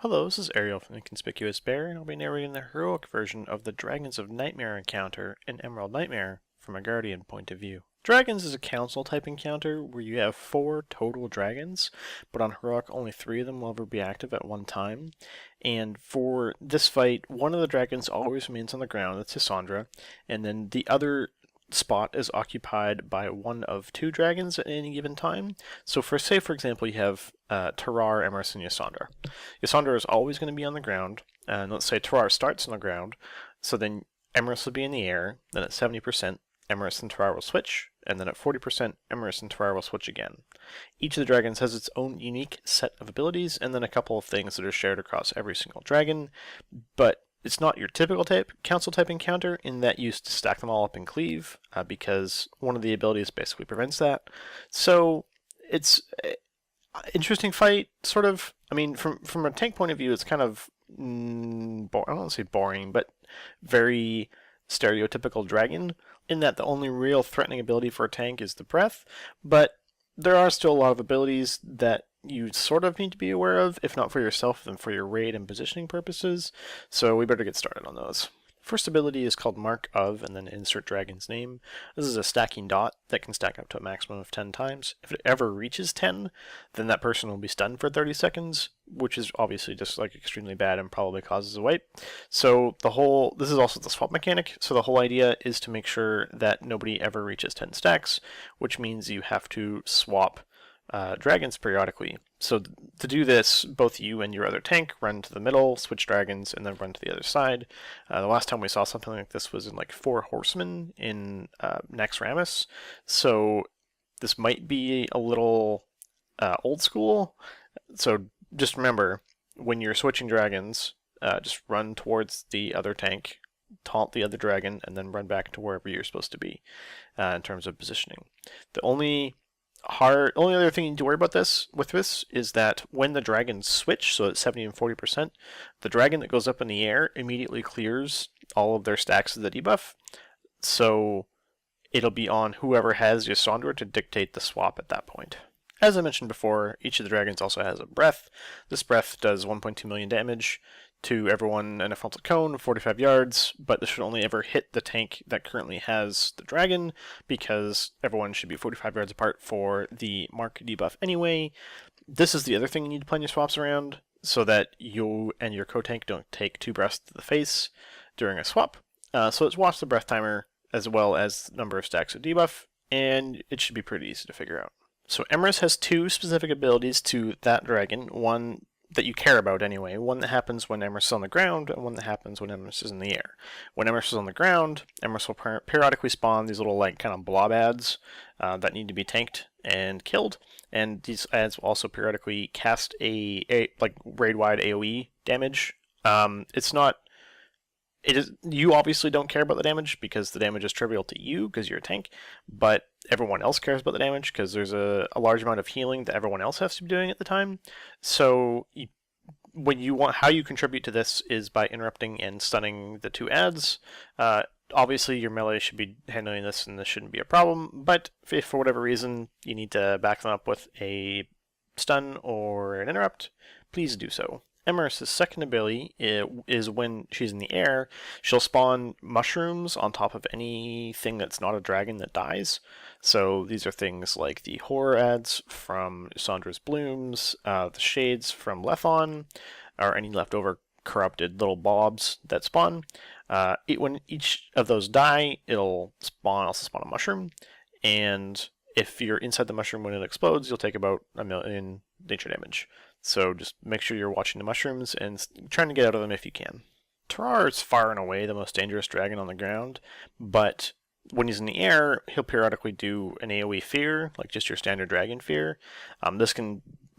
Hello, this is Arielle from Inconspicuous Bear, and I'll be narrating the heroic version of the Dragons of Nightmare encounter in Emerald Nightmare from a Guardian point of view. Dragons is a council type encounter where you have 4 total dragons, but on heroic only 3 of them will ever be active at one time. And for this fight, one of the dragons always remains on the ground, that's Cassandra, and then the other spot is occupied by one of 2 dragons at any given time. So for example, you have Tarar, Emerus, and Yasandra. Yasandra is always going to be on the ground, and let's say Tarar starts on the ground, so then Emerus will be in the air, then at 70%, Emerus and Tarar will switch, and then at 40%, Emerus and Tarar will switch again. Each of the dragons has its own unique set of abilities, and then a couple of things that are shared across every single dragon, but it's not your typical council type encounter in that you stack them all up and cleave, because one of the abilities basically prevents that. So it's an interesting fight, sort of. I mean, from a tank point of view, it's kind of, I don't want to say boring, but very stereotypical dragon, in that the only real threatening ability for a tank is the breath, but there are still a lot of abilities that you sort of need to be aware of, if not for yourself, then for your raid and positioning purposes, so we better get started on those. First ability is called Mark of, and then insert dragon's name. This is a stacking dot that can stack up to a maximum of 10 times. If it ever reaches 10, then that person will be stunned for 30 seconds, which is obviously just like extremely bad and probably causes a wipe. So this is also the swap mechanic, so the whole idea is to make sure that nobody ever reaches 10 stacks, which means you have to swap dragons periodically. So to do this, both you and your other tank run to the middle, switch dragons, and then run to the other side. The last time we saw something like this was in like 4 Horsemen in Naxxramas, so this might be a little old school. So just remember, when you're switching dragons, just run towards the other tank, taunt the other dragon, and then run back to wherever you're supposed to be in terms of positioning. The only other thing you need to worry about with this is that when the dragons switch, so at 70 and 40%, the dragon that goes up in the air immediately clears all of their stacks of the debuff, so it'll be on whoever has Yasandra to dictate the swap at that point. As I mentioned before, each of the dragons also has a breath. This breath does 1.2 million damage to everyone in a frontal cone of 45 yards, but this should only ever hit the tank that currently has the dragon, because everyone should be 45 yards apart for the mark debuff anyway. This is the other thing you need to plan your swaps around, so that you and your co-tank don't take 2 breaths to the face during a swap. So let's watch the breath timer, as well as the number of stacks of debuff, and it should be pretty easy to figure out. So Emerus has 2 specific abilities to that dragon, one that you care about anyway, one that happens when Emerus is on the ground, and one that happens when Emerus is in the air. When Emerus is on the ground, Emerus will periodically spawn these little like kind of blob ads that need to be tanked and killed, and these ads will also periodically cast a like raid-wide AoE damage. You obviously don't care about the damage because the damage is trivial to you because you're a tank, but everyone else cares about the damage because there's a large amount of healing that everyone else has to be doing at the time. So how you contribute to this is by interrupting and stunning the 2 ads. Obviously your melee should be handling this and this shouldn't be a problem, but if for whatever reason you need to back them up with a stun or an interrupt, please do so. Emerus' second ability is when she's in the air, she'll spawn mushrooms on top of anything that's not a dragon that dies. So these are things like the horror ads from Sandra's Blooms, the shades from Lethon, or any leftover corrupted little blobs that spawn. When each of those die, it'll also spawn a mushroom, and if you're inside the mushroom when it explodes, you'll take about 1 million nature damage. So just make sure you're watching the mushrooms and trying to get out of them if you can. Tarar is far and away the most dangerous dragon on the ground, but when he's in the air, he'll periodically do an AoE fear, like just your standard dragon fear.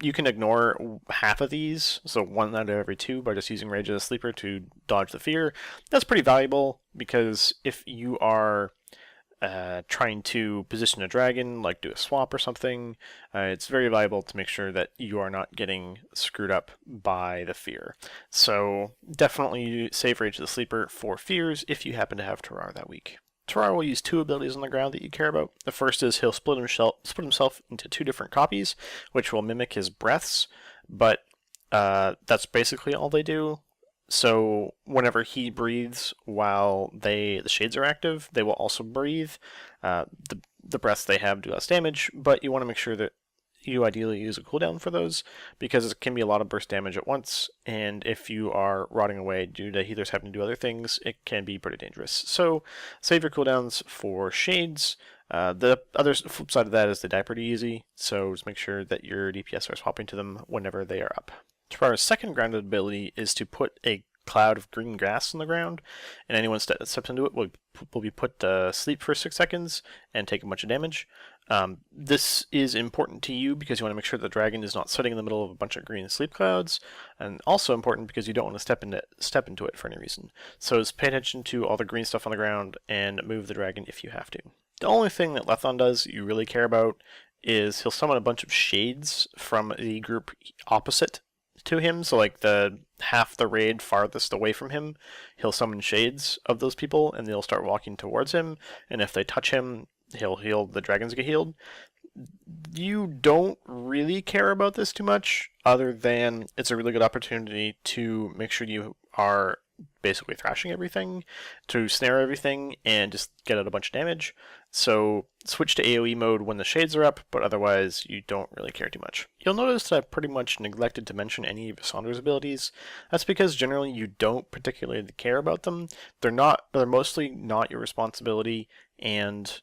You can ignore half of these, so 1 out of every 2, by just using Rage of the Sleeper to dodge the fear. That's pretty valuable, because if you are trying to position a dragon, like do a swap or something, it's very valuable to make sure that you are not getting screwed up by the fear. So definitely save Rage of the Sleeper for fears if you happen to have Tarar that week. Tarar will use 2 abilities on the ground that you care about. The first is he'll split himself into 2 different copies, which will mimic his breaths, but That's basically all they do. So whenever he breathes while the shades are active, they will also breathe. The breaths they have do less damage, but you want to make sure that you ideally use a cooldown for those because it can be a lot of burst damage at once, and if you are rotting away due to healers having to do other things, it can be pretty dangerous. So save your cooldowns for shades. The other flip side of that is they die pretty easy, so just make sure that your DPS are swapping to them whenever they are up. Our second grounded ability is to put a cloud of green grass on the ground, and anyone that steps into it will be put to sleep for 6 seconds and take a bunch of damage. This is important to you because you want to make sure the dragon is not sitting in the middle of a bunch of green sleep clouds, and also important because you don't want to step into it for any reason. So just pay attention to all the green stuff on the ground and move the dragon if you have to. The only thing that Lethon does you really care about is he'll summon a bunch of shades from the group opposite to him, so like the half the raid farthest away from him, he'll summon shades of those people and they'll start walking towards him, and if they touch him, he'll heal, the dragons get healed. You don't really care about this too much, other than it's a really good opportunity to make sure you are basically thrashing everything, to snare everything, and just get out a bunch of damage. So switch to AoE mode when the shades are up, but otherwise you don't really care too much. You'll notice that I pretty much neglected to mention any of Sandra's abilities. That's because generally you don't particularly care about them. They're mostly not your responsibility, and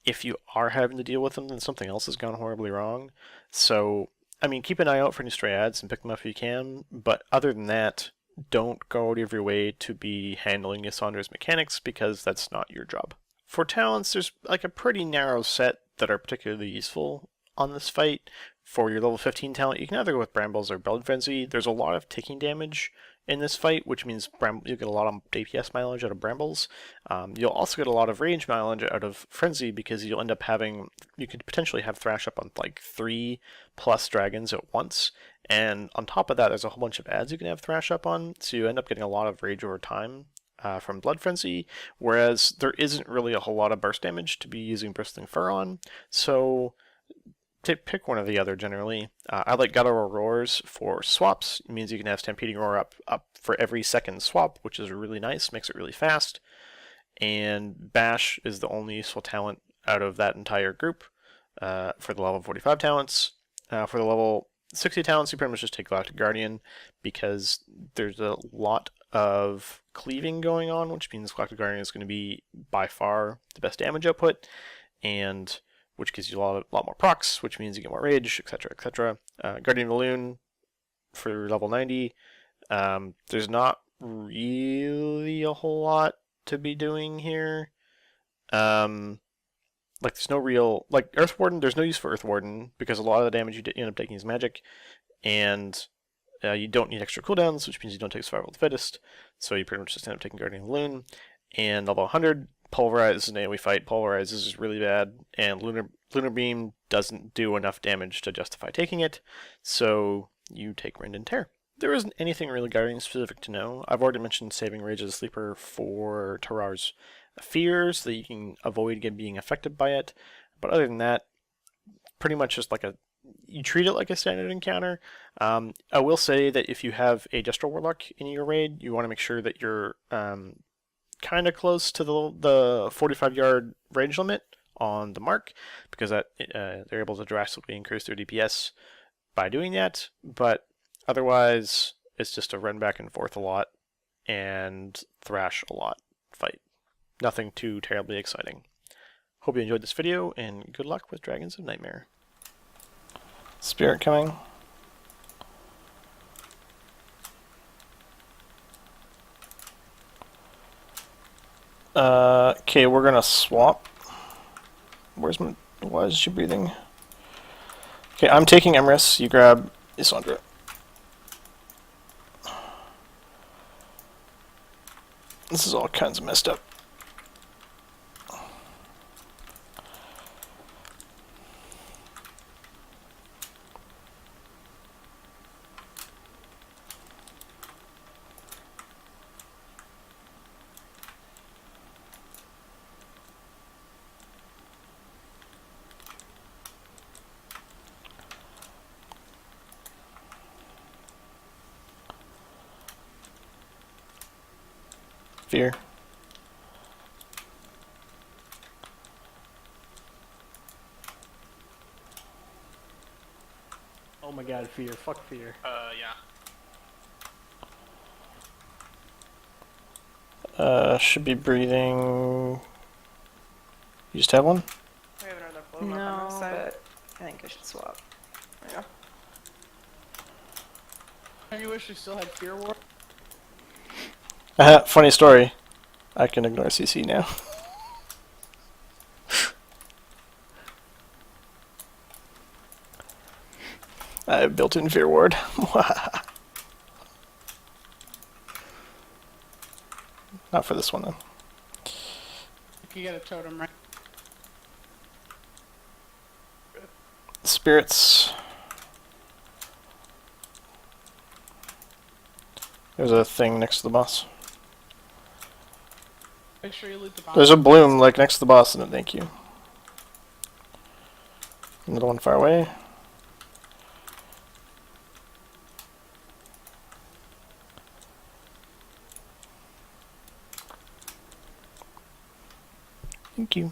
if you are having to deal with them, then something else has gone horribly wrong. So, I mean, keep an eye out for any stray ads and pick them up if you can, but other than that, don't go out of your way to be handling Ysandra's mechanics because that's not your job. For talents, there's like a pretty narrow set that are particularly useful on this fight. For your level 15 talent, you can either go with Brambles or Blood Frenzy. There's a lot of ticking damage in this fight, which means you'll get a lot of DPS mileage out of Brambles. You'll also get a lot of range mileage out of Frenzy because you'll end up having, you could potentially have Thrash up on like 3+ dragons at once. And on top of that, there's a whole bunch of ads you can have Thrash up on, so you end up getting a lot of rage over time from Blood Frenzy, whereas there isn't really a whole lot of burst damage to be using Bristling Fur on, so pick one or the other generally. I like Guttural Roars for swaps. It means you can have Stampeding Roar up for every second swap, which is really nice, makes it really fast. And Bash is the only useful talent out of that entire group for the level 45 talents. For the level 60 talents, you pretty much just take Galactic Guardian because there's a lot of cleaving going on, which means Galactic Guardian is going to be by far the best damage output, and which gives you a lot more procs, which means you get more rage, etc., etc. Guardian Balloon for level 90. There's not really a whole lot to be doing here. Like there's no real, like Earth Warden, there's no use for Earth Warden because a lot of the damage you end up taking is magic, and you don't need extra cooldowns, which means you don't take Survival of the Fittest, so you pretty much just end up taking Guardian Balloon. And level 100, Pulverize is an AoE fight. Pulverize is really bad, and Lunar Beam doesn't do enough damage to justify taking it, so you take Rend and Tear. There isn't anything really Guardian specific to know. I've already mentioned saving Rage as a sleeper for Tarar's Fear, so that you can avoid being affected by it. But other than that, pretty much just like you treat it like a standard encounter. I will say that if you have a Destral Warlock in your raid, you want to make sure that you're kind of close to the 45-yard range limit on the mark, because that they're able to drastically increase their DPS by doing that. But otherwise, it's just a run back and forth a lot and thrash a lot fight. Nothing too terribly exciting. Hope you enjoyed this video, and good luck with Dragons of Nightmare. Spirit coming. Okay, we're gonna swap. Why is she breathing? Okay, I'm taking Emrys, you grab Isandra. This is all kinds of messed up. Fear. Oh my god, fear. Fuck fear. Yeah. Should be breathing. You just have one? We have another bloom up on this No, side. but I think I should swap. Yeah. And you wish you still had Fear War? Funny story. I can ignore CC now. I have built-in fear ward. Not for this one though. You can get a totem, right? Spirits. There's a thing next to the boss. Make sure you loot the box. There's a bloom like next to the boss in it, thank you. Another one far away. Thank you.